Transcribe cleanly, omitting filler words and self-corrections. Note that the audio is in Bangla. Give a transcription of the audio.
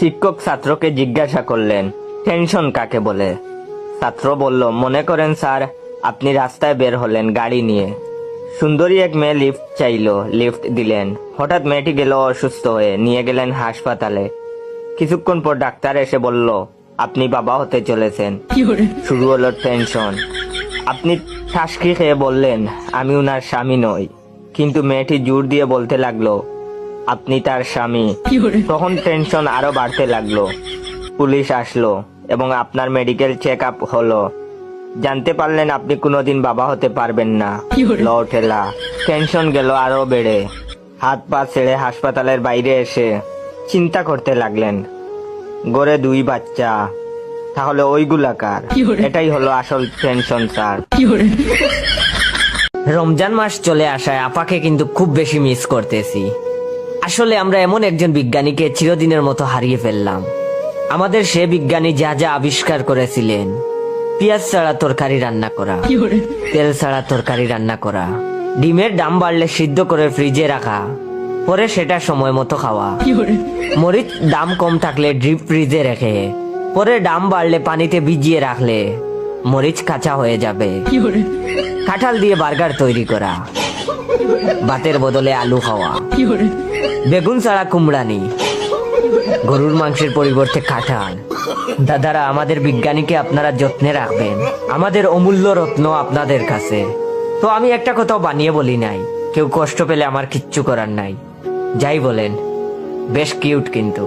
শিক্ষক ছাত্রকে জিজ্ঞাসা করলেন, টেনশন কাকে বলে? ছাত্র বলল, মনে করেন স্যার, আপনি রাস্তায় বের হলেন গাড়ি নিয়ে। সুন্দরী এক মেয়ে লিফট চাইলো, লিফট দিলেন। হঠাৎ মেয়েটি গেল অসুস্থ হয়ে, নিয়ে গেলেন হাসপাতালে। কিছুক্ষণ পর ডাক্তার এসে বলল, আপনি বাবা হতে চলেছেন। শুরু হলো টেনশন। আপনি ঠাসকি খেয়ে বললেন, আমি উনার স্বামী নই। কিন্তু মেয়েটি জোর দিয়ে বলতে লাগলো, আপনি তার স্বামী। তখন টেনশন আরো বাড়তে লাগলো। পুলিশ আসলো এবং আপনার মেডিকেল চেক আপ হলো। জানতে পারলেন আপনি কোনোদিন বাবা হতে পারবেন না। ল ঠেলা। টেনশন গেল আরো বেড়ে। হাত পা ছেড়ে হাসপাতালের বাইরে এসে চিন্তা করতে লাগলেন, গড়ে 2 বাচ্চা, তাহলে ওইগুলা কার? এটাই হলো আসল টেনশন স্যার। রমজান মাস চলে আসায় আপাকে কিন্তু খুব বেশি মিস করতেছি। আসলে আমরা এমন একজন বিজ্ঞানীকে চিরদিনের মতো হারিয়ে ফেললাম। আমাদের সে বিজ্ঞানী যা যা আবিষ্কার করেছিলেন, পেঁয়াজ ছাড়া তরকারি রান্না করা, তেল ছাড়া তরকারি রান্না করা, ডিমের দাম বাড়লে সিদ্ধ করে ফ্রিজে রাখা, পরে সেটা সময় মতো খাওয়া, মরিচ দাম কম থাকলে ডিপ ফ্রিজে রেখে পরে দাম বাড়লে পানিতে ভিজিয়ে রাখলে মরিচ কাঁচা হয়ে যাবে, কাঁঠাল দিয়ে বার্গার তৈরি করা, ভাতের বদলে আলু খাওয়া, বেগুন ছাড়া কুমড়ানি, গরুর মাংসের পরিবর্তে কাঁঠাল। দাদারা, আমাদের বিজ্ঞানীকে আপনারা যত্নে রাখবেন। আমাদের অমূল্য রত্ন আপনাদের কাছে। তো আমি একটা কথাও বানিয়ে বলি নাই, কেউ কষ্ট পেলে আমার কিচ্ছু করার নাই। যাই বলেন, বেশ কিউট কিন্তু।